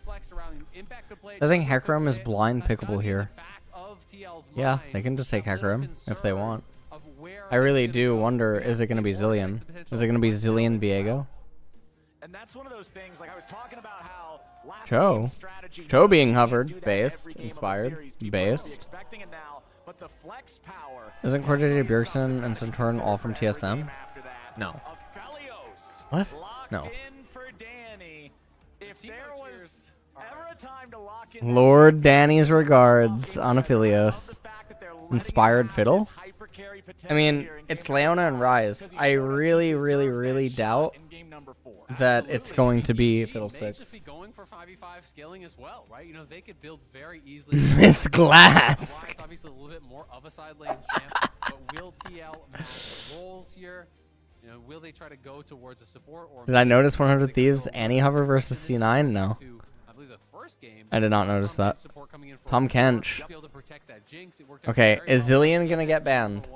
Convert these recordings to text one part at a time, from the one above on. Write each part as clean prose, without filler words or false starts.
I think Hecarim is blind pickable here. Yeah, they can just take Hecarim if they want. I really do wonder, is it going to be Zillion? Is it going to be Zillion Viego? And that's one of those things, like I was talking about how Cho being hovered, based, inspired, based. Isn't Coordinated Bjergsen and Centurion all from TSM? No. What? No. Lord Danny's regards on Aphelios. Inspired Fiddle? I mean, it's Leona and Rise. I really doubt that it's going to be Fiddlesticks. Miss Glass. Did I notice 100 Thieves anti-hover versus C9? No. I did not notice that. Tom Kench. Okay, is Zillion gonna get banned?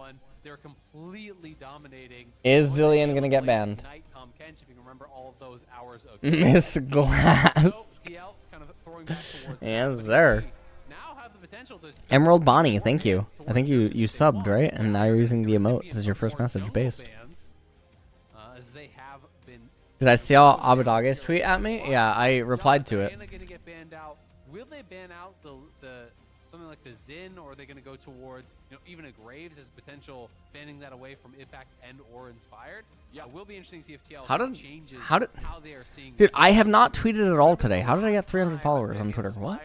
Is Zillion gonna get banned? Miss Glass. Yes, sir. Emerald Bonnie, thank you. I think you subbed, right? And now you're using the emotes as your first message based. Did I see all Abadage's tweet at me? Yeah, I replied to it. Will they ban out the something like the Zin, or are they going to go towards, you know, even a Graves as potential banning that away from Impact and or Inspired? Yeah, it will be interesting to see if TL changes how they are seeing. Dude, I have not tweeted at all today. How did I get 300 followers on Twitter? What?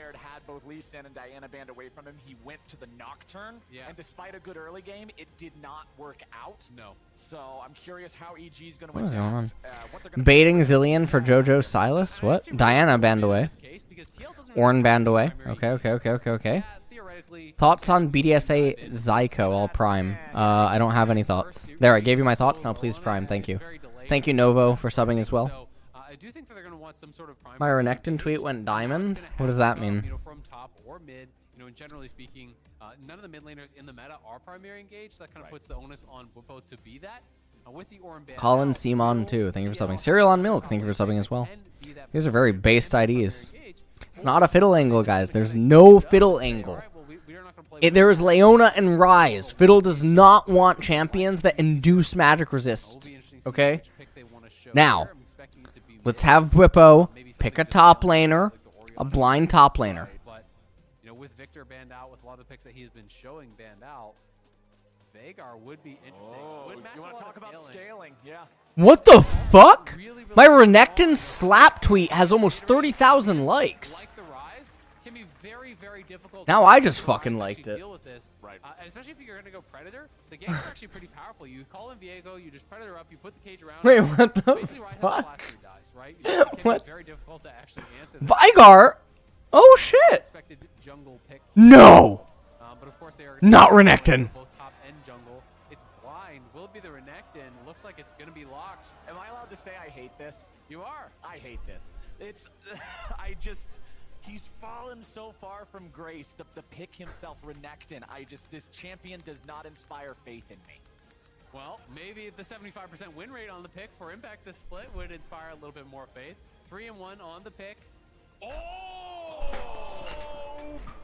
Both Lee Sin and Diana banned away from him. He went to the Nocturne, and despite a good early game, it did not work out. No. So I'm curious how EG is going to. What is going on? Baiting Zillion for JoJo Silas? What? Diana banned away. Ornn banned away. Okay. Thoughts on BDSA Zyko all prime? I don't have any thoughts. There, I gave you my thoughts. Now please prime. Thank you. Thank you, Novo, for subbing as well. I do think that they're going to want some sort of my Renekton tweet went diamond. What does that mean? You know, from top or mid, you know, and generally speaking, none of the mid laners in the meta are primary engaged. That kind of puts the onus on Bwipo to be that. With the Ornn ban, Colin Simon too. Thank you for subbing. Cereal on Milk. Thank you for subbing as well. These are very based IDs. It's not a fiddle angle, guys. There's no fiddle angle. There is Leona and Rise. Fiddle does not want champions that induce magic resist. Okay? Now, let's have Bwipo pick a top laner, a blind top laner. But, you know, with Victor banned out, with a lot of the picks that he has been showing banned out, Veigar would be interesting. You want to talk about scaling? Yeah. What the fuck? My Renekton slap tweet has almost 30,000 likes. Now I just fucking liked it. Right. Especially if you're going to go Predator, the game's actually pretty powerful. You call in Viego, you just Predator up, you put the cage around. Wait, what the fuck? Dies, right? You know, what? Very difficult to actually answer Veigar? Oh shit! Jungle pick. No! But of course they are not Renekton. Both top and jungle. It's blind. Will it be the Renekton? Looks like it's going to be locked. Am I allowed to say I hate this? You are. I hate this. It's he's fallen so far from grace. The pick himself, Renekton. This champion does not inspire faith in me. Well, maybe the 75% win rate on the pick for Impact this split would inspire a little bit more faith. 3-1 on the pick. Oh,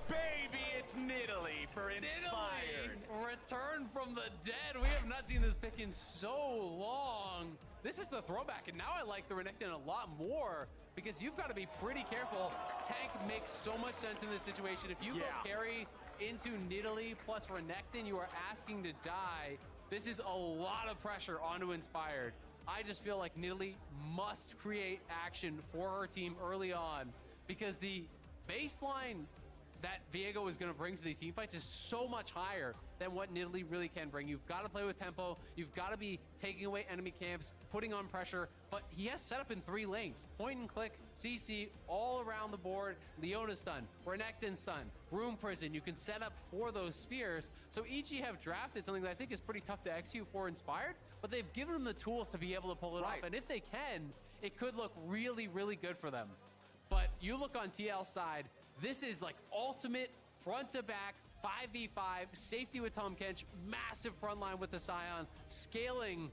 baby, it's Nidalee for Inspired. Return from the dead. We have not seen this pick in so long. This is the throwback, and now I like the Renekton a lot more because you've got to be pretty careful. Tank makes so much sense in this situation. If you go carry into Nidalee plus Renekton, you are asking to die. This is a lot of pressure onto Inspired. I just feel like Nidalee must create action for her team early on because the baseline that Viego is going to bring to these team fights is so much higher than what Nidalee really can bring. You've got to play with tempo. You've got to be taking away enemy camps, putting on pressure. But he has set up in 3 lanes. Point and click, CC, all around the board. Leona's stun, Renekton's stun, Room Prison. You can set up for those spears. So EG have drafted something that I think is pretty tough to execute for Inspired, but they've given them the tools to be able to pull it off. And if they can, it could look really, really good for them. But you look on TL's side, this is like ultimate front to back 5v5 safety with Tom Kench, massive front line with the Scion, scaling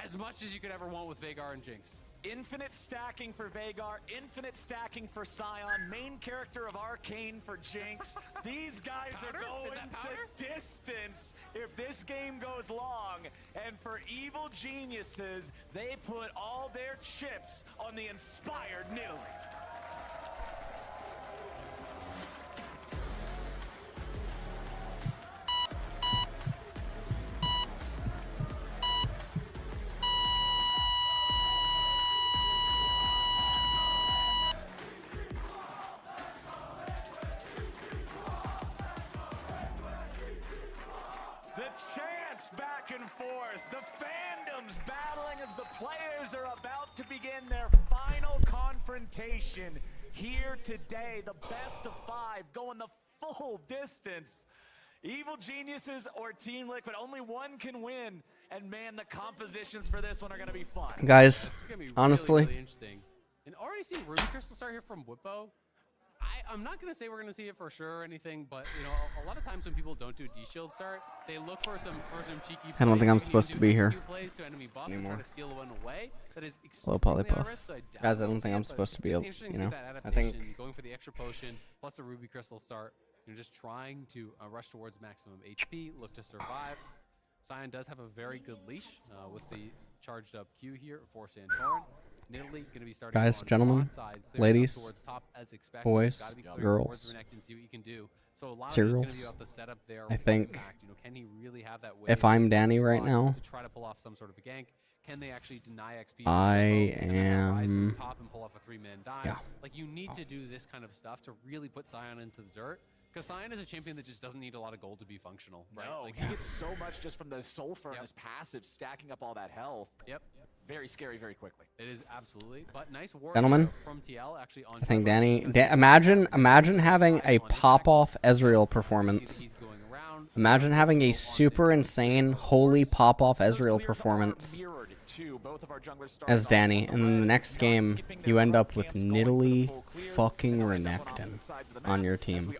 as much as you could ever want with Veigar and Jinx. Infinite stacking for Veigar, infinite stacking for Sion, main character of Arcane for Jinx. These guys are going the distance if this game goes long. And for Evil Geniuses, they put all their chips on the inspired Nidalee. Chance back and forth, the fandoms battling as the players are about to begin their final confrontation here today. The best of 5 going the full distance. Evil Geniuses or Team Liquid, only one can win, and man, the compositions for this one are going to be fun. Guys, Be honestly, really interesting. And already seeing Ruby Crystal start here from Whippo. I'm not going to say we're going to see it for sure or anything, but you know, a lot of times when people don't do a D-Shield start, they look for some cheeky I don't think I'm plays. supposed to be here Plays to enemy buff anymore. And try to steal one away. That is Low poly extremely high puff. risk, so Guys, I don't think I'm supposed to be able, you know, I think going for the extra potion plus the Ruby Crystal start, you're just trying to rush towards maximum HP, look to survive. Sion does have a very good leash with the charged up Q here for Santorin. Nidalee going to be starting guys, on gentlemen, side, ladies, towards top as expected. boys, Gotta be clear girls, towards Renekton and see what you can do. So a lot cereals. of it's going to be about the setup there. I think You know, can he really have that if I'm Danny right now, to try to pull off some sort of a gank? Can they actually deny XP? I Can they rise from am. the top and pull off a 3-man dive? Yeah. Like you need to do this kind of stuff to really put Sion into the dirt. Because Sion is a champion that just doesn't need a lot of gold to be functional, right? No, Like, he gets so much just from the Soul Furnace passive, stacking up all that health. Yep. Very scary, very quickly. It is absolutely, but nice work Gentlemen, from TL actually on. I think Danny, imagine having a pop-off Ezreal performance. Imagine having a super insane, holy pop-off Ezreal performance as Danny, and then the next game, you end up with Nidalee fucking Renekton on your team.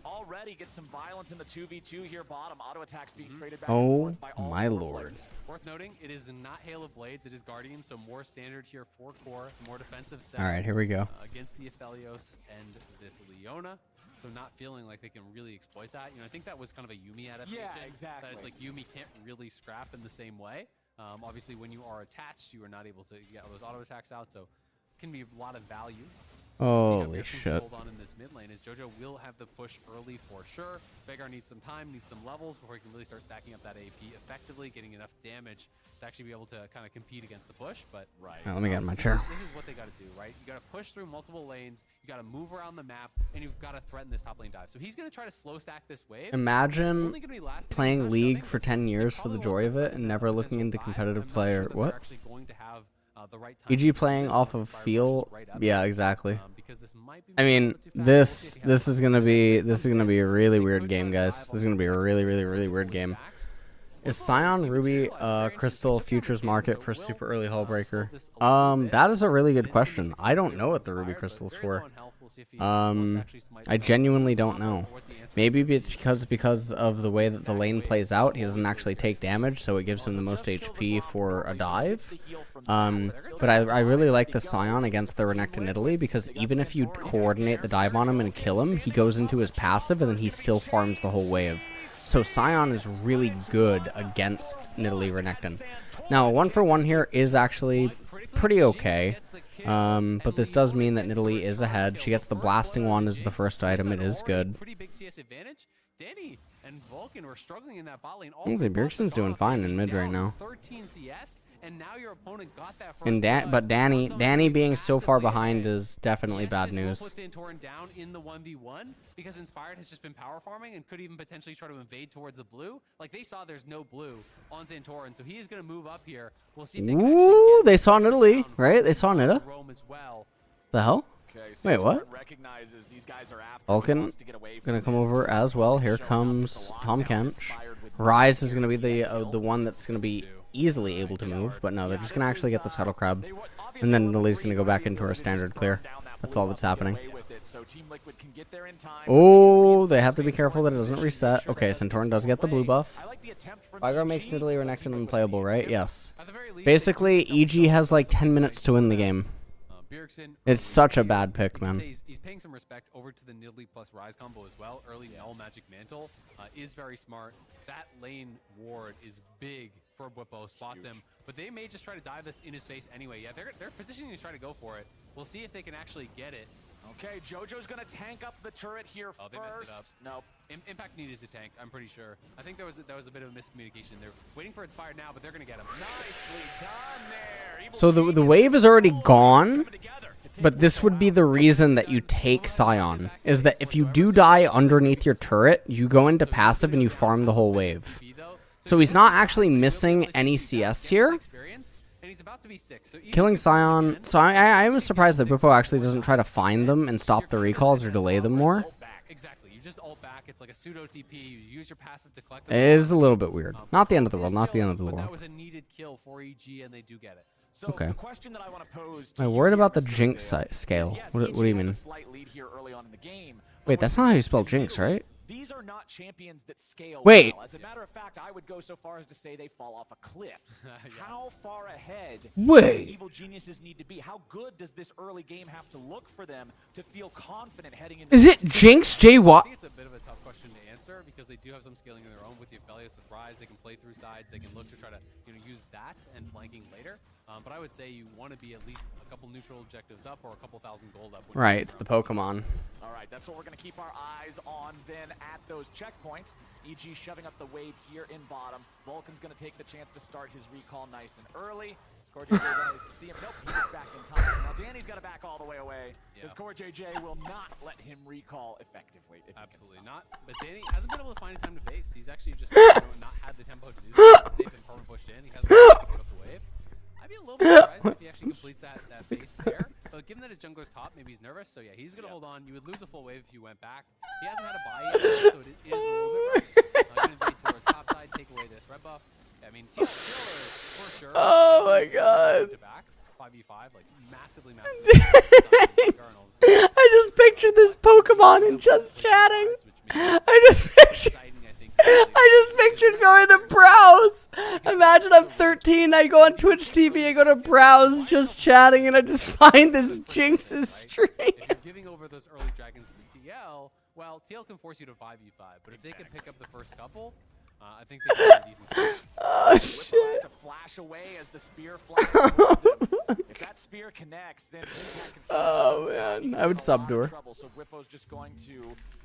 Oh my lord. Worth noting, it is not Hail of Blades, it is Guardian, so more standard here for core, more defensive set. Alright, here we go. Against the Aphelios and this Leona. So not feeling like they can really exploit that. You know, I think that was kind of a Yuumi adaptation. Yeah, exactly. That it's like Yuumi can't really scrap in the same way. Obviously, when you are attached, you are not able to get those auto attacks out, so it can be a lot of value. Holy shit. Hold on in this mid lane is JoJo will have the push early for sure. Veigar needs some time, needs some levels before he can really start stacking up that AP effectively, getting enough damage to actually be able to kind of compete against the push. But Let me get in my chair. This is what they got to do, right? You got to push through multiple lanes, you got to move around the map, and you've got to threaten this top lane dive. So he's going to try to slow stack this wave. Imagine playing League for 10 years for the joy of it and never looking into competitive play or what? EG playing off of feel, yeah, exactly. I mean, this is gonna be a really weird game, guys. This is gonna be a really weird game. Is Sion Ruby Crystal futures market for super early hull breaker? That is a really good question. I don't know what the Ruby Crystal's for. I genuinely don't know. Maybe it's because of the way that the lane plays out, he doesn't actually take damage, so it gives him the most HP for a dive. But I really like the Sion against the Renekton Nidalee, because even if you coordinate the dive on him and kill him, he goes into his passive and then he still farms the whole wave. So Sion is really good against Nidalee Renekton. Now, a 1-for-1 here is actually pretty okay. But this does mean that Nidalee is ahead. She gets the Blasting Wand as the first item. It is good. Honestly, BJERGSEN's doing fine in mid right now. But Danny being so far behind is definitely bad news. Down in the 1v1 because Inspired has just been power farming and could even potentially try to invade towards the blue. Like they saw there's no blue on Santorin, so he is going to move up here. We'll see if they Ooh, they saw Nidalee, right? They saw Nida. The hell? Wait, what? Vulcan gonna come over as well. Here comes Tom Kench. Rise is gonna be the one that's gonna be easily able to move, but no, they're just gonna actually get the Scuttle Crab, and then Nidalee's gonna go back into her standard clear. That's all that's happening. Oh, they have to be careful that it doesn't reset. Okay, Santorin does get the blue buff. Veigar makes Nidalee Renekton unplayable, right? Yes. Basically, EG has like 10 minutes to win the game. BJERGSEN, It's such a bad pick, man. he's paying some respect over to the Nidalee plus Rise combo as well. Early Null Magic Mantle is very smart. That lane ward is big for Whippo, spots him. But they may just try to dive this in his face anyway. Yeah, they're positioning to try to go for it. We'll see if they can actually get it. Okay, JoJo's gonna tank up the turret here Oh, they first. messed it up. Nope. Impact needed to tank, I'm pretty sure. I think there was a bit of a miscommunication. They're waiting for its fire now, but they're gonna get him. Nicely done there. Evil So the Genius wave is already and gone, coming together to take but this would be the reason that you take Scion, is that if you do die underneath your turret, you go into passive and you farm the whole wave. So he's not actually missing any CS here. And he's about to be 6. So Killing Scion, so I am surprised that Whippo actually doesn't try to find them and stop the recalls or delay them more. Exactly. You just ult back. It's like a pseudo TP. You use your passive to collect them. It is a little bit weird. Not the end of the world, not the end of the But that world. was a needed kill for EG, and they do get it. So Okay. the question that I want to pose to I'm you worried here, about the Mr. Jinx Zale, scale. is yes, What do you EG has mean? a slight lead here early on in the game, but Wait, that's when not how you it spell comes to Jinx, Nidalee, right? These are not champions that scale Wait. well. As a matter of fact, I would go so far as to say they fall off a cliff. Yeah. How far ahead Wait. does Evil Geniuses need to be? How good does this early game have to look for them to feel confident heading into Is it Jinx J I Watt? think it's a bit of a tough question to answer because they do have some scaling of their own with the Aphelios with Rise. They can play through sides. They can look to try to use that and flanking later. But I would say you want to be at least a couple neutral objectives up or a couple thousand gold up. when Right, you're it's the around. Pokemon. All right, that's what we're going to keep our eyes on then at those checkpoints. EG shoving up the wave here in bottom. Vulcan's going to take the chance to start his recall nice and early. Score JJ going to see him. Nope, he gets back in time. Now Danny's got to back all the way away. Because Core JJ will not let him recall effectively. If Absolutely not. But Danny hasn't been able to find a time to base. He's actually just not had the tempo to do that. They've been perma pushed in. He hasn't been able to get up the wave. I'd be a little bit surprised if he actually completes that base there. But given that his jungler's top, maybe he's nervous. So yeah, he's going to hold on. You would lose a full wave if you went back. He hasn't had a buy yet, so it is a little bit rough. Going to invade towards top side, take away this red buff. I mean, Teal for sure. Oh my god. To back, 5v5, like massively. I just pictured this Pokemon and just chatting. I just pictured going to browse. Imagine I'm 13, I go on Twitch TV, I go to browse, just chatting, and I just find this Jinx's stream. If you're giving over those early dragons to TL, well, TL can force you to 5v5, but if they can pick up the first couple, I think they can be decent start. Oh Whippo has shit. to flash away as the spear flies towards him. If that spear connects, then Impact can Oh man, I would sub to her. trouble. So Whippo's just going to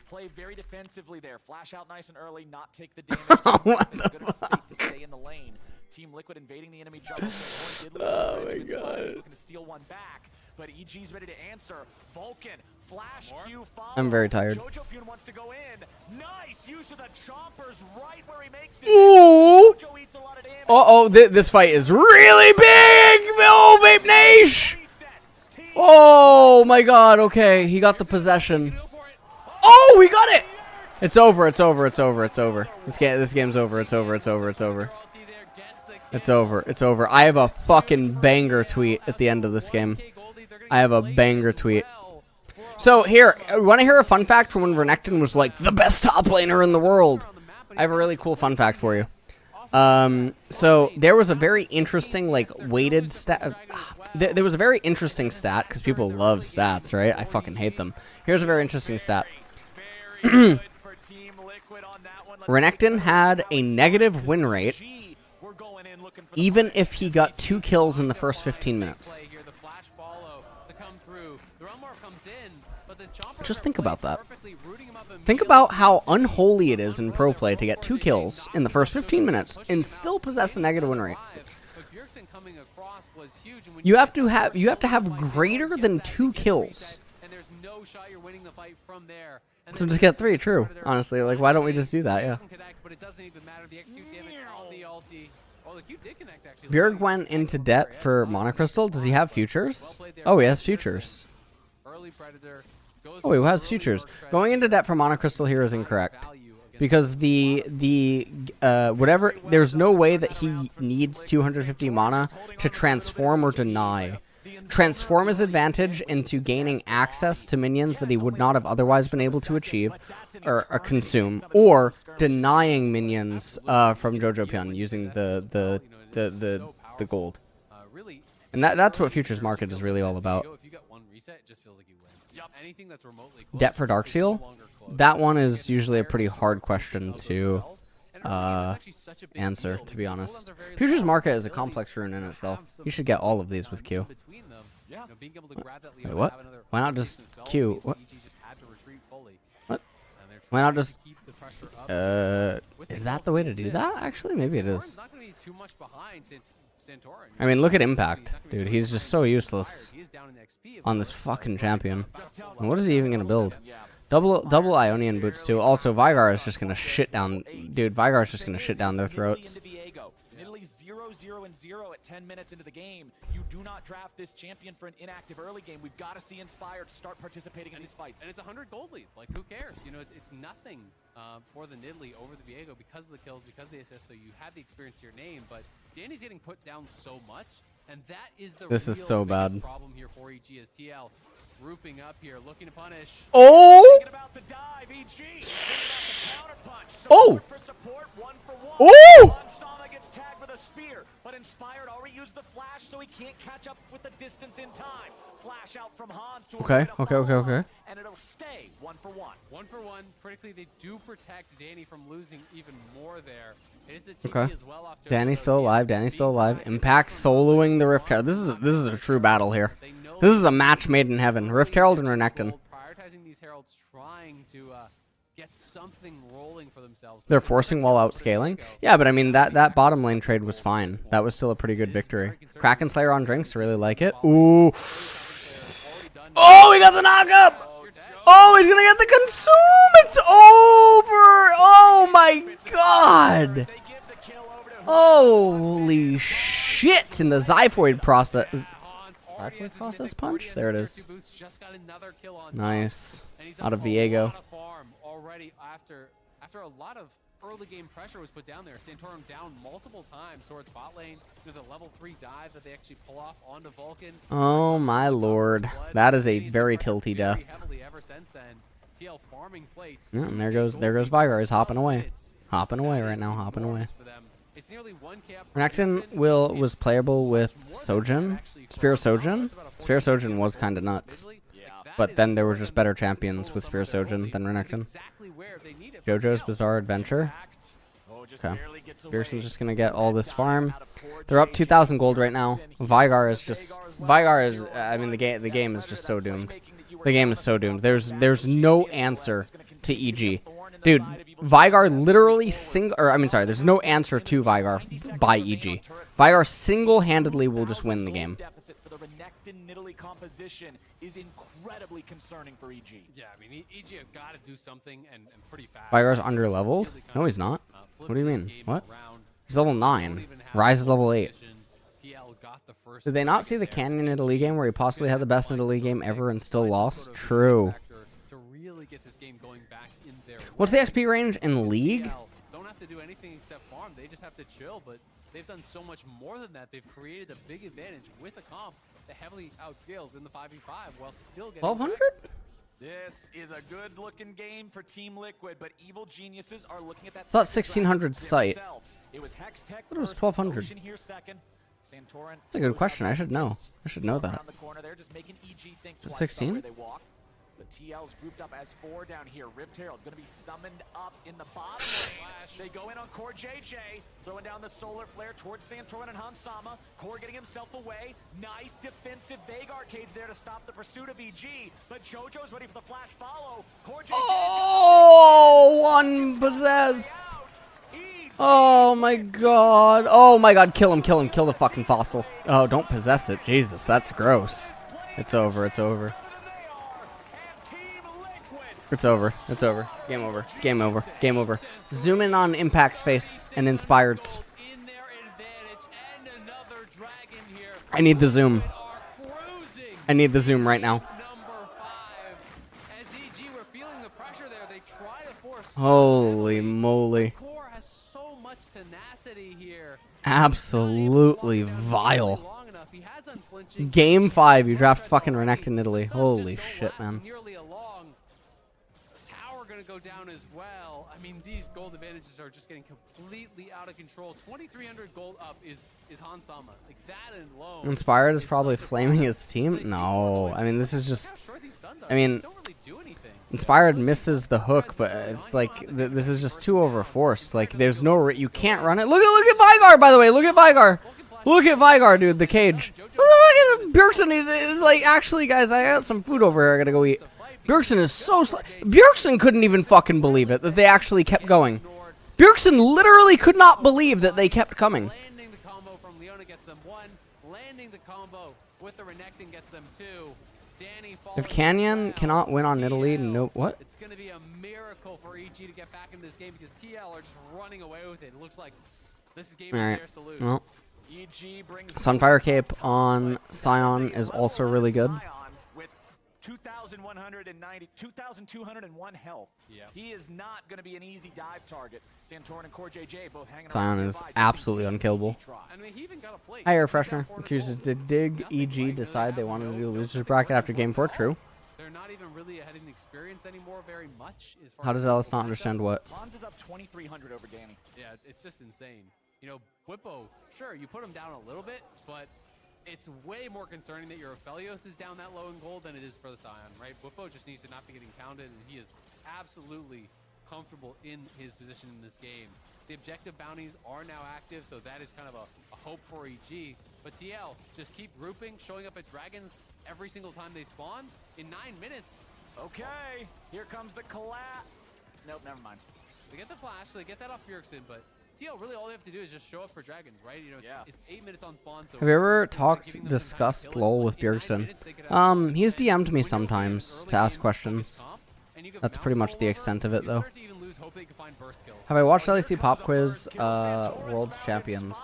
play very defensively there. Flash out nice and early, not take the damage. What In a good enough state to stay in the lane. Team Liquid invading the enemy jungle. Oh my He's God. looking to steal one back, but EG's ready to answer. Vulcan, flash Q follow. I'm very tired. Jojo Pune wants to go in. Nice use of the chompers right where he makes it. Ooh. Jojo eats a lot of damage. Uh-oh, this fight is really big! Oh, Vape Nation! Reset. Team Oh my god, okay, he got the possession. Go for it. Oh, we got it! It's over, it's over, it's over, it's over. This game's over, it's over, it's over, it's over. Royalty there gets the kill. It's over, it's over. I have a fucking banger tweet at the end of this game. Okay, Goldie, they're gonna I have a get Blazers banger as tweet. well. So here, want to hear a fun fact from when Renekton was like the best top laner in the world? I have a really cool fun fact for you. So there was a very interesting like weighted stat. There was a very interesting stat because people love stats, right? I fucking hate them. Here's a very interesting stat. very good for Team Liquid on that one. Let's Renekton take had a another negative win rate G. We're going in looking for the even play. if he got 2 kills in the first 15 minutes. Play here, the flash follow to come through. The Rumbar comes in, but the Chomper Just are think about placed that. perfectly, rooting him up Think immediately. about how unholy it is in pro play to get 2 kills in the first 15 minutes and still possess a negative win rate. But BJERGSEN coming across was huge, and when You have get to that have first greater get than that, 2 you get kills. reset, and there's no shot you're winning the fight from there. And So then just get BJERGSEN 3, true. started their Honestly, like flash why don't we chase. just do that? Yeah. Doesn't connect, but it doesn't even matter. The execute damage on the ulti. Oh, look, you did connect actually. Bjerg went into debt for Monocrystal. Does he have futures? Oh, he has futures. Early Predator goes Oh, he for has early futures. Orc Shred. Going into debt for Monocrystal here is incorrect. Value against Because whatever, there's no way that he needs 250 mana to transform or deny. Transform his advantage into gaining access to minions that he would not have otherwise been able to achieve or consume, or denying minions from Jojo Pyun using the gold. really And that's what futures market is really all about. If you got reset, it just feels like you win. Yep. Anything that's remotely close, Debt for Darkseal? That one is usually a pretty hard question to answer, to be honest. Future's Market is a complex rune in itself. You should get all of these with Q. Wait, what? Why not just Q? What? What? Why not just... is that the way to do that? Actually, maybe it is. I mean, look at Impact. Dude, he's just so useless on this fucking champion. And what is he even going to build? Double Ionian boots, too. Also, Vigar is just going to shit down... Dude, Vigar is just going to shit down their throats. 0-0 at 10 minutes into the game. You do not draft this champion for an inactive early game. We've got to see Inspired start participating in these fights. And it's 100 gold lead. Like, who cares? You know, it's nothing for the Nidalee over the Viego because of the kills, because of the assists, so you have the experience to your name, but Danny's getting put down so much, and that is the This is so bad. problem here for EG as TL grouping up here, looking to punish. Oh! About the dive, EG. Oh! For support, 1-for-1. Oh! Sama gets tagged with a spear, but Inspired already used the flash, so he can't catch up with the distance in time. Flash out from Hans to Okay. And it'll stay 1-for-1. 1-for-1. Critically, they do protect Danny from losing even more there. It is the TP as well off Danny's still alive. Danny's still alive. Impact soloing the Rift Herald. This is a true battle here. This is a match made in heaven. Rift Herald and Renekton. Prioritizing these heralds, trying to get something rolling for themselves. They're forcing wall out scaling. Yeah, but I mean that bottom lane trade was fine. That was still a pretty good victory. Kraken Slayer on drinks, really like it. Ooh. Oh, he got the knockup! Oh, he's gonna get the consume! It's over! Oh my god! Holy shit! In the Zyphoid process. Zyphoid process punch? There it is. Nice. Out of Viego. Already after a lot of early game pressure was put down there. Santorum down multiple times towards bot lane. The level 3 dive that they actually pull off onto Vulcan. Oh my lord. That is a very tilty death. Yeah, and there goes Vigar. He's hopping away. Hopping away right now, hopping away. Renekton was playable with Sojin. Spear Sojin? Spear Sojin was kinda nuts. But then there were just better champions with Spear Sojin than Renekton. JoJo's Bizarre Adventure. Okay. Spearson's just gonna get all this farm. They're up 2,000 gold right now. Vigar is I mean the game is just so doomed. The game is so doomed. There's no answer to EG. Dude, Vigar literally there's no answer to Vigar by EG. Vigar single-handedly will just win the game. Nidalee composition is incredibly concerning for EG. Yeah, I mean, EG have got to do something and pretty fast. Vigar's under-leveled? No, he's not. What do you mean? What? He's level 9. Ryze is level 8. Did they not see the Canyon Nidalee game where he possibly had the best Nidalee game ever and still lost? True. What's the XP range in League? Don't have to do anything except farm. They just have to chill, but they've done so much more than that. They've created a big advantage with a comp that heavily outscales in the 5v5 while still getting 1,200? This is a good-looking game for Team Liquid, but evil geniuses are looking at that. I thought 1,600 sight. It was Hextech. But it was 1,200. That's a good question. I should know. I should know that. Is it 16? The TL's grouped up as 4 down here. Rift Herald going to be summoned up in the bottom. They go in on Core JJ, throwing down the Solar Flare towards Santorin and Hans Sama. Core getting himself away. Nice defensive Vagar cage there to stop the pursuit of EG. But JoJo's ready for the flash follow. Core JJ. Oh, one possess. Oh my god. Oh my god. Kill him. Kill him. Kill the fucking fossil. Oh, don't possess it. Jesus, that's gross. It's over. It's over. It's over. It's over. Game over. Game over. Game over. Zoom in on Impact's face and Inspired's. I need the zoom. I need the zoom right now. Holy moly. Absolutely vile. Game 5, you draft fucking Renekton Nidalee. Holy shit, man. tower going to go down as well. I mean, these gold advantages are just getting completely out of control. 2,300 gold up is Hansama. Like that alone. Inspired is probably flaming his team. No, I mean this is just. I mean, Inspired misses the hook, but it's like this is just too overforced. Like there's no you can't run it. Look at Vigar, by the way. Look at Vigar. Look at Vigar, dude. The cage. Look at Bjergsen. He's like, actually, guys, I got some food over here. I gotta go eat. Bjergsen is so Bjergsen couldn't even fucking believe it that they actually kept going. Bjergsen literally could not believe that they kept coming. Landing the combo from Leona gets them 1. Landing the combo with the Renekton gets them 2. Danny If Canyon cannot win on Italy, no, what? It's going to be a miracle for EG to get back in this game because TL are just running away with it. It looks like this game is theirs to lose. Well, Sunfire Cape on Sion is also really good. 2,201 health. Yeah. He is not going to be an easy dive target. Santorin and Core JJ both hanging Sion is absolutely unkillable. I mean, he even got a plate. Hi, Air Freshener. Did Dig EG decide they wanted to do a losers bracket after Game 4? True. They're not even really ahead in experience anymore very much. As far How does Ellis not understand what? Hans is up 2,300 over Danny. Yeah, it's just insane. You know, Whippo, sure, you put him down a little bit, but it's way more concerning that your Aphelios is down that low in gold than it is for the Sion, right? Whippo just needs to not be getting counted, and he is absolutely comfortable in his position in this game. The objective bounties are now active, so that is kind of a hope for EG. But TL, just keep grouping, showing up at Dragons every single time they spawn in 9 minutes. Okay, here comes the collapse. Nope, never mind. They get the flash, so they get that off Bjergsen, but TL, really all they have to do is just show up for Dragons, right? You know, it's 8 minutes on spawn. So have you ever discussed LOL with Bjergsen? He's DM'd me sometimes to ask questions. That's pretty much the extent of it, though. Have I watched LEC Pop Quiz World Champions?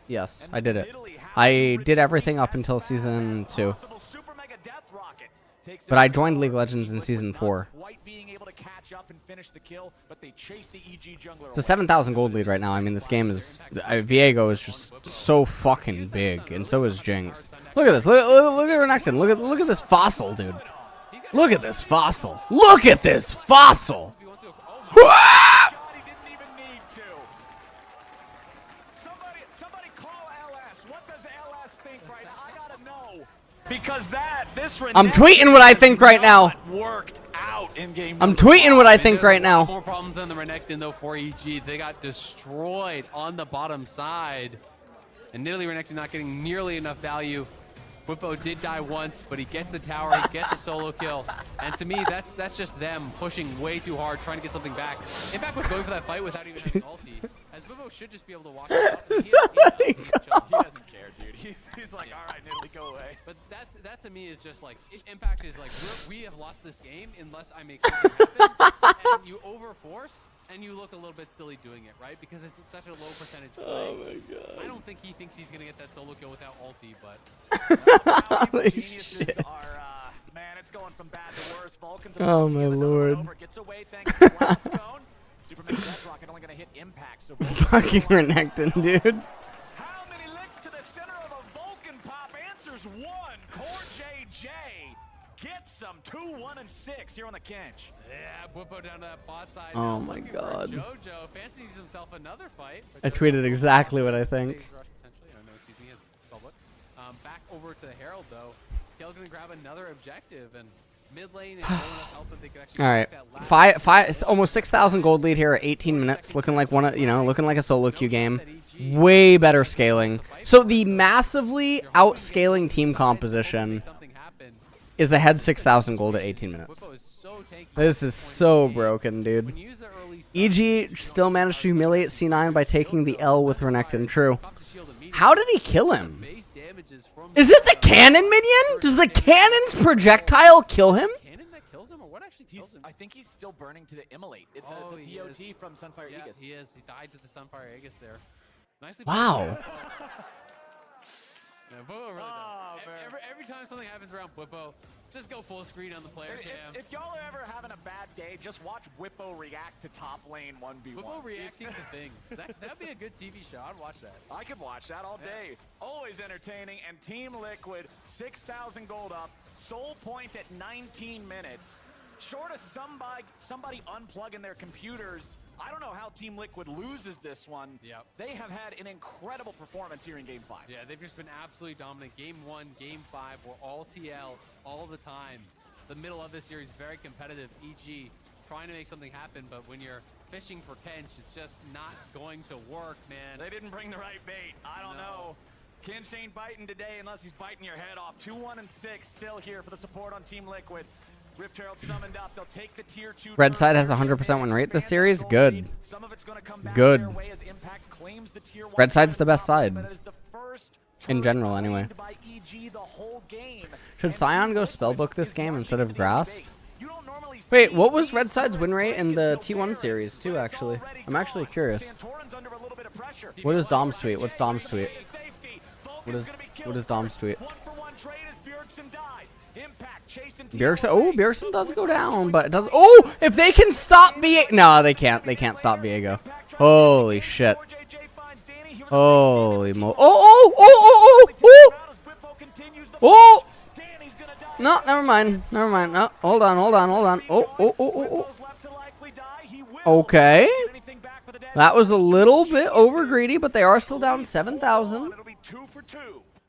Yes, I did it. I did everything up until Season 2. But I joined League of Legends in Season 4. It's a 7,000 gold lead right now. I mean, this game is... Viego is just so fucking big, and so is Jinx. Look at this. Look at Renekton. Look at this fossil, dude. Look at this fossil. Look at this fossil! Because I'm tweeting what I think right now. Worked out in game. I'm tweeting what I think right now. More problems than the Renekton though for EG. They got destroyed on the bottom side, and Nidalee Renekton not getting nearly enough value. Whippo did die once, but he gets the tower, he gets a solo kill, and to me, that's just them pushing way too hard, trying to get something back. Impact was going for that fight without even having ulti, as Whippo should just be able to walk out. He doesn't care, dude. He's like, all right, Nidalee, go away. But that to me is just like, Impact is like, we have lost this game unless I make something happen, and you overforce, and you look a little bit silly doing it, right? Because it's such a low percentage play. Oh my god. I don't think he thinks he's going to get that solo kill without ulti, but... Holy shit. Man, it's going from bad to worse. Vulcan's oh my lord. Gets away thanks to the blast cone. Superman Death Rocket only going to hit Impact. So fucking Renekton, dude. How many licks to the center of a Vulcan pop? Answers 1. Core JJ gets some 2, 1, and 6 here on the Kench. Yeah, Whippo down to that bot side. Oh my god. JoJo fancies himself another fight. I tweeted exactly what I think. Back over to the Herald though. Tail gonna grab another objective, and mid lane is low enough health that they could actually. All right, almost 6,000 gold lead here at 18 minutes, looking like looking like a solo queue game. Way better scaling. So the massively outscaling team composition is ahead 6,000 gold at 18 minutes. This is so broken, dude. EG still managed to humiliate C9 by taking the L with Renekton. True. How did he kill him? Is it the cannon minion? Does the cannon's projectile kill him? Cannon that kills him, or what actually kills him? I think he's still burning to the Immolate. The DOT from Sunfire Aegis. He is. He died to the Sunfire Aegis there. Nicely. Wow. Yeah, Whippo really does. Every time something happens around Whippo, just go full screen on the player cam. If y'all are ever having a bad day, just watch Whippo react to top lane 1v1. Whippo reacting to things. That'd be a good TV show. I'd watch that. I could watch that all day. Always entertaining. And Team Liquid, 6,000 gold up. Soul point at 19 minutes. short of somebody unplugging their computers, I don't know how Team Liquid loses this one. Yep. They have had an incredible performance here in Game 5. Yeah, they've just been absolutely dominant. Game 1, Game 5 were all TL all the time. The middle of this series, very competitive. EG trying to make something happen, but when you're fishing for Kench, it's just not going to work, man. They didn't bring the right bait. I don't know. Kench ain't biting today unless he's biting your head off. 2-1-6 still here for the support on Team Liquid. Rift Herald summoned up. They'll take the tier 2. Red side has 100% win rate this series. Good. Good. Red side's the best side. In general, anyway. Should Scion go Spellbook this game instead of Grasp? Wait, what was Red side's win rate in the T1 series, too, actually? I'm actually curious. What is Dom's tweet? What's Dom's tweet? What is Dom's tweet? BJERGSEN, oh, BJERGSEN does go down, but it doesn't. Oh, if they can stop Viego. No, they can't. They can't stop Viego. Holy shit. Holy mo. Oh. Oh. No, never mind. Never mind. No, hold on. Oh. Okay. That was a little bit over greedy, but they are still down 7,000.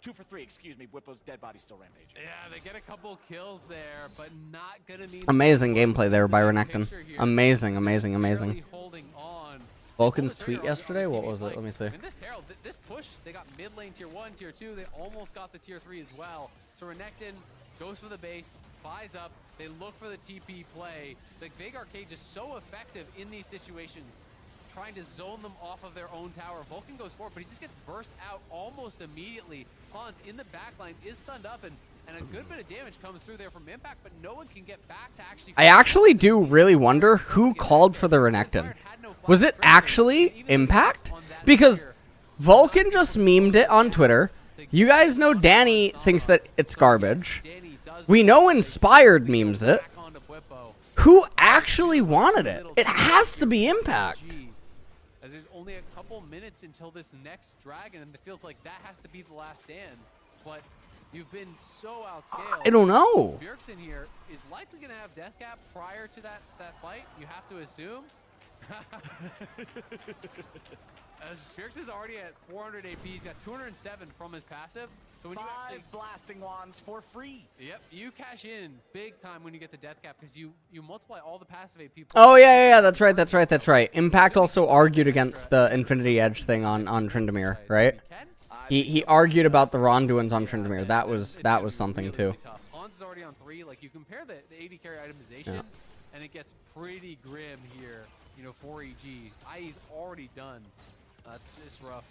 2 for 3, excuse me. Whippo's dead body still rampaging. Yeah, they get a couple kills there, but not gonna mean amazing gameplay there by Renekton. Amazing. Really holding on. Vulcan's tweet yesterday, what was it? Let me see. In this Herald, this push, they got mid lane tier 1, tier 2. They almost got the tier 3 as well. So Renekton goes for the base, buys up. They look for the TP play. The big arcade is so effective in these situations, trying to zone them off of their own tower. Vulcan goes forward, but he just gets burst out almost immediately. Hans in the backline is stunned up, and a good bit of damage comes through there from Impact, but no one can get back to actually... I actually do really wonder who called for the Renekton. Was it actually Impact? Because Vulcan just memed it on Twitter. You guys know Danny thinks that it's garbage. We know Inspired memes it. Who actually wanted it? It has to be Impact. As there's only a couple minutes until this next dragon, and it feels like that has to be the last stand. But you've been so outscaled. I don't know. BJERGSEN here is likely going to have death cap prior to that fight. You have to assume. As BJERGSEN's already at 400 AP, he's got 207 from his passive. So when 5 you actually, blasting wands for free. Yep, you cash in big time when you get the death cap because you multiply all the passive AP. Oh yeah, that's right. Impact also argued against the Infinity Edge thing on Tryndamere, right? He argued about the Ronduins on Tryndamere. That was something too. Hans is already on 3. Like you compare the AD carry itemization, and it gets pretty grim here. You know, for EG, IE's already done. That's just rough.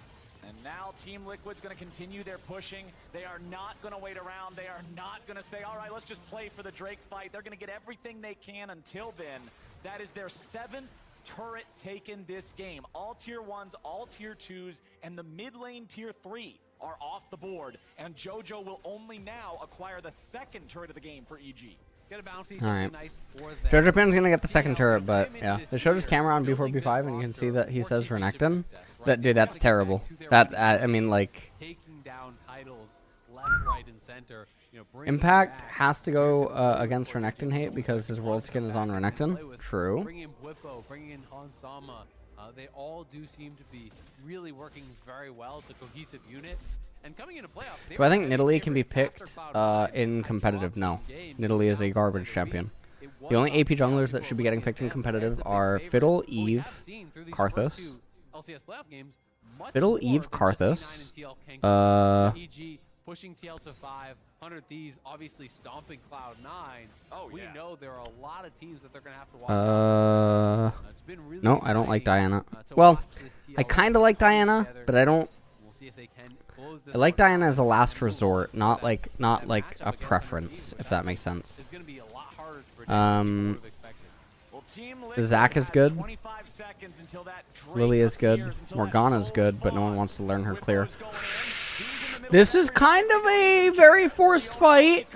And now Team Liquid's going to continue their pushing. They are not going to wait around. They are not going to say, all right, let's just play for the Drake fight. They're going to get everything they can until then. That is their 7th turret taken this game. All tier 1s, all tier 2s, and the mid lane tier 3 are off the board. And JoJo will only now acquire the 2nd turret of the game for EG. Get a bounty, all right. nice for JoJo Pin's gonna get the 2nd turret, but yeah, they showed his camera on B4 B5, and you can see that he says Renekton. That dude, that's terrible. That I mean, like, taking down titles left, right, and center. You know, Impact has to go against Renekton hate because his world skin is on Renekton. True. Bringing in Whippo, bringing in Hansama, they all do seem to be really working very well. It's a cohesive unit. And coming into playoffs, do I think Nidalee can be picked in competitive? No. Nidalee is a garbage champion. The only AP junglers that should be getting picked in competitive are Fiddle, Eve, Karthus. Fiddle, Eve, Karthus. Pushing TL to 5, 100 Thieves, obviously stomping Cloud9. Oh, we know there are a lot of teams that they're going to have to watch out. It's been really no, I don't like Diana. Well, I kind of like Diana, but I don't. We'll see if they can close this. I like Diana as a last resort, not like a preference, if that makes sense. It's going to be a lot harder to predict. Zac is good. Lily is good. Morgana is good, but no one wants to learn her clear. This is kind of a very forced fight.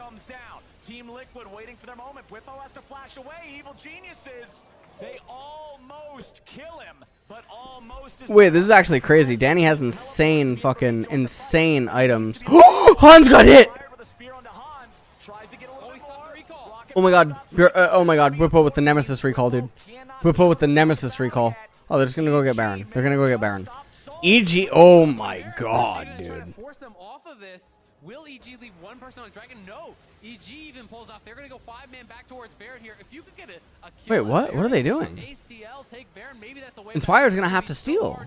Team Liquid waiting for their moment. Whippo has to flash away. Evil geniuses. They almost kill him, but almost. Wait, this is actually crazy. Danny has insane items. Hans got hit. Oh my god. Oh my god. Whippo with the Nemesis recall, dude. Whippo with the Nemesis recall. Oh, they're just gonna go get Baron. They're gonna go get Baron. EG. Oh my god, dude. Force them off of this. Will EG leave one person on Dragon? No. EG even pulls off. They're going to go 5-man back towards Baron here. If you could get a kill. Wait, what? What are they doing? Take Baron. Maybe that's a way Inspire's going to have to steal.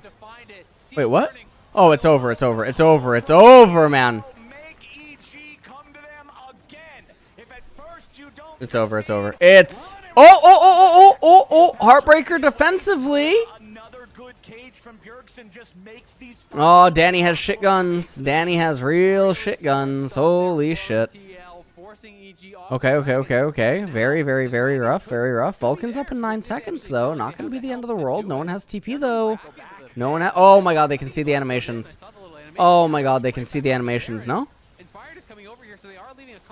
Wait, what? Oh, it's over. It's over. It's over. It's over, man. It's over. It's over. It's... Oh! Heartbreaker defensively. Oh, Danny has shit guns. Danny has real shit guns. Holy shit. Okay. Very rough. Very rough. Vulcan's up in 9 seconds, though. Not going to be the end of the world. No one has TP, though. No one has... Oh, my God. They can see the animations. Oh, my God. They can see the animations. No?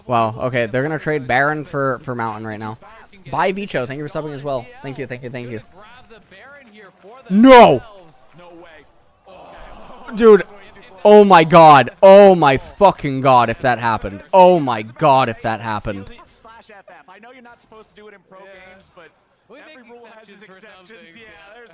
Wow. Okay. They're going to trade Baron for Mountain right now. Bye, Vicho. Thank you for subbing as well. Thank you. No! Dude, oh my god. Oh my fucking god if that happened. Oh my god if that happened. I know you're not supposed to do it in pro games, but every rule has its exceptions. Yeah, there's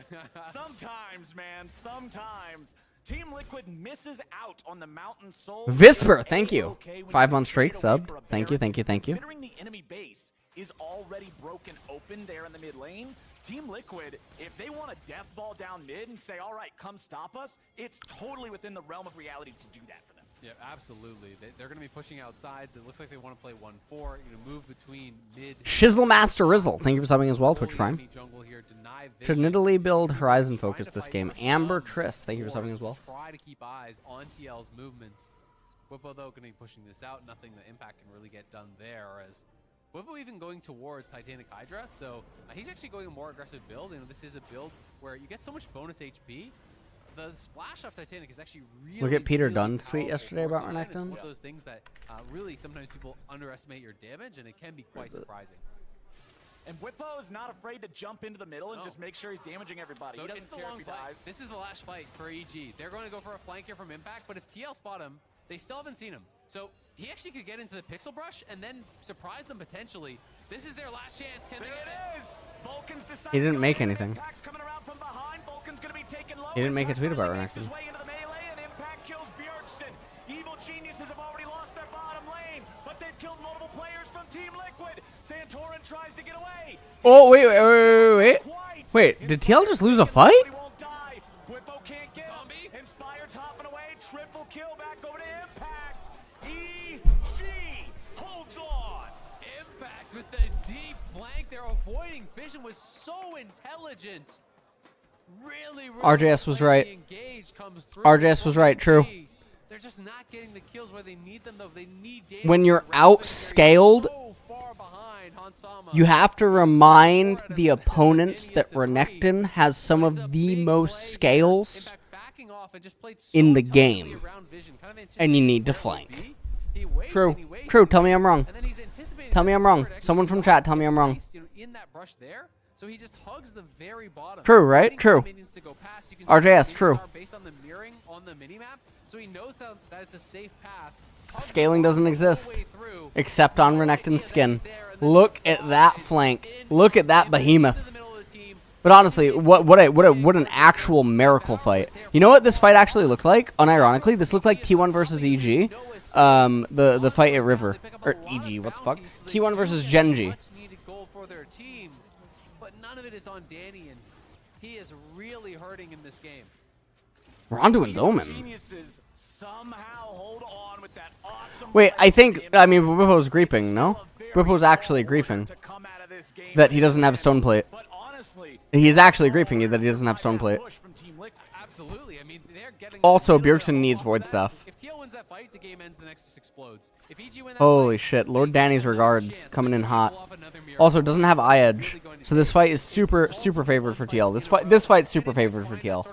sometimes, man, sometimes. Team Liquid misses out on the Mountain Soul. Visper, thank you. 5 months straight subbed. Thank you. Considering the enemy base is already broken open there in the mid lane, Team Liquid, if they want a death ball down mid and say, all right, come stop us, it's totally within the realm of reality to do that for them. Yeah, absolutely. They're going to be pushing out sides. It looks like they want to play 1-4, move between mid. Shizzle Master Rizzle, thank you for subbing as well, Twitch Prime. Should Nidalee build Horizon focus this game? Amber Triss, thank you for subbing as well. Try to keep eyes on TL's movements. Whippo, though, going to be pushing this out. Nothing that Impact can really get done there, as Whippo even going towards Titanic Hydra, so he's actually going a more aggressive build. This is a build where you get so much bonus HP. The splash off Titanic is actually really. Look at Peter Dunn's tweet yesterday about Renekton. It's one of those things that really sometimes people underestimate your damage, and it can be quite surprising. And Whippo is not afraid to jump into the middle and just make sure he's damaging everybody. So he doesn't care if he dies. This is the last fight for EG. They're going to go for a flank here from Impact, but if TL spot him, they still haven't seen him. So he actually could get into the pixel brush and then surprise them potentially. This is their last chance. Can they get it? He didn't make anything. He didn't make a tweet about Renekton. Evil geniuses have already lost their bottom lane, but they've killed multiple players from Team Liquid. Santorin tries to get away. Oh, wait, did TL just lose a fight? Whippo can't get him. Inspired's hopping away. Triple kill back over to Impact. EG holds on. Impact with the deep flank. They're avoiding vision was so intelligent. Really RJS was right. RJS was right, true. They're just not getting the kills where they need them, though. They need when you're outscaled, you have to remind the opponents that Renekton has some of the most scales in the game, and you need to flank. True. Tell me I'm wrong. Tell me I'm wrong. Someone from chat, tell me I'm wrong. So he just hugs the very bottom. True, right? True. RJS, true. Based on the mirroring on the minimap, so he knows that it's a safe path. Scaling doesn't exist except on Renekton's skin. Look at that flank. Look at that behemoth. But honestly, what an actual miracle fight. You know what this fight actually looked like? Unironically, this looked like T1 versus EG. The fight at River or EG. What the fuck? T1 versus Genji. None of it is on Danny, and he is really hurting in this game. Ronduin's Omen. Wait, I mean, Whippo's griefing, no? Whippo's actually griefing that he doesn't have stone plate. He's actually griefing you that he doesn't have stone plate. Absolutely. I mean, they're getting also, Bjergsen needs void stuff. If TL wins that fight, the game ends, the Nexus explodes. If EG wins that holy shit, Lord Danny's regards coming in hot. Also, doesn't have eye edge, so this fight is super favored for TL. This fight's super favored for TL.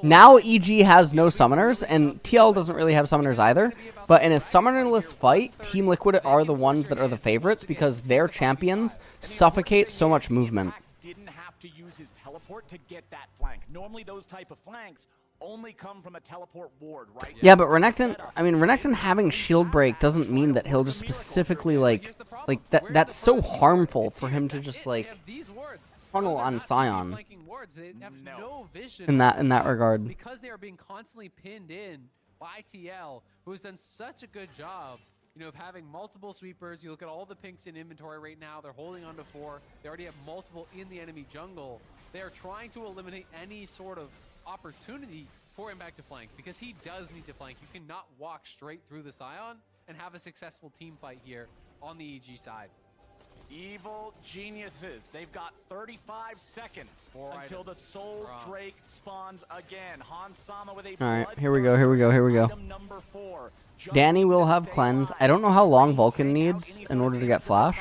Now EG has no summoners, and TL doesn't really have summoners either. But in a summonerless fight, Team Liquid are the ones that are the favorites because their champions suffocate so much movement. Didn't have to use his teleport to get that flank. Normally, those type of flanks only come from a teleport ward, right? Yeah, but Renekton, I mean, Renekton having shield break doesn't mean that he'll just specifically, like that's so harmful for him to just, like, funnel on Sion in that regard. Because they are being constantly pinned in by TL, who has done such a good job, you know, of having multiple sweepers. You look at all the pinks in inventory right now, they're holding on to 4. They already have multiple in the enemy jungle. They are trying to eliminate any sort of opportunity for him back to flank, because he does need to flank. You cannot walk straight through the Sion and have a successful team fight here on the EG side. Evil geniuses. They've got 35 seconds until the Soul Drake spawns again. Han Sama with a All right, here we go. number 4. Danny will have cleanse. I don't know how long Vulcan needs in order to get flash.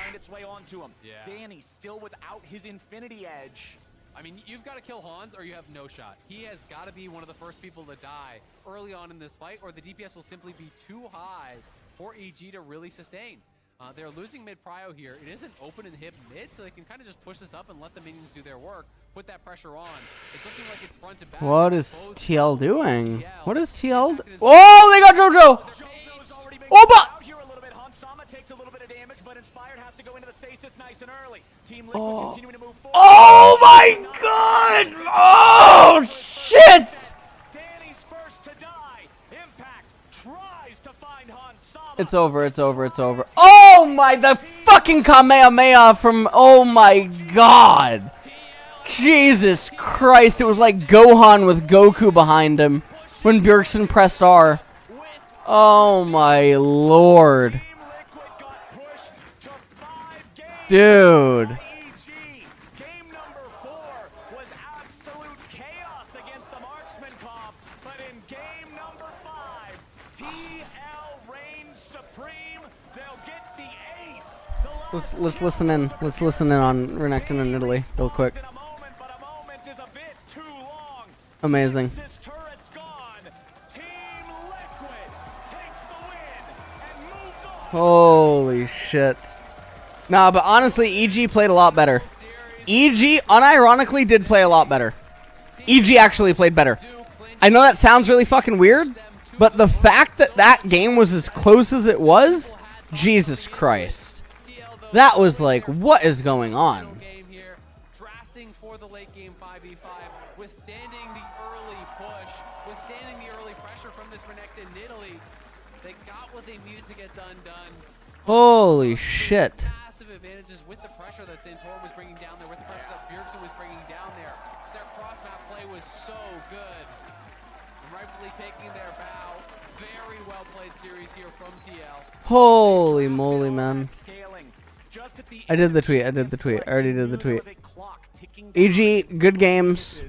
Danny still without his Infinity Edge. I mean, you've got to kill Hans or you have no shot. He has got to be one of the first people to die early on in this fight, or the DPS will simply be too high for EG to really sustain. They're losing mid prio here. It isn't open and hip mid, so they can kind of just push this up and let the minions do their work, put that pressure on. It's looking like it's front to back. What is TL doing? What is TL? Oh, they got JoJo! Oh, but takes a little bit of damage, but Inspired has to go into the stasis nice and early. Team Liquid continuing to move forward. Oh my god! Oh shit! Danny's first to die. Impact tries to find Han Sama. It's over. Oh my, the fucking Kamehameha from, oh my god. Jesus Christ, it was like Gohan with Goku behind him when Bjergsen pressed R. Oh my lord. Dude. Game number 4 was absolute chaos against the marksman comp, but in game number 5, TL reigns supreme. They'll get the ace. Let's listen in. Let's listen in on Renekton in Italy real quick. But a moment is a bit too long. Amazing. This turret's gone. Team Liquid takes the win and moves on. Holy shit. Nah, but honestly, EG played a lot better. EG unironically did play a lot better. EG actually played better. I know that sounds really fucking weird, but the fact that that game was as close as it was, Jesus Christ. That was like, what is going on? Drafting for the late game 5v5, withstanding the early push, withstanding the early pressure from this Renekton in Italy. They got what they needed to get done. Holy shit. Massive advantages with the pressure that Santorum was bringing down there, with the pressure that Bjergsen was bringing down there. Their cross-map play was so good. Rightfully taking their bow. Very well played series here from TL. Holy moly, man. I did the tweet. I already did the tweet. EG, good games.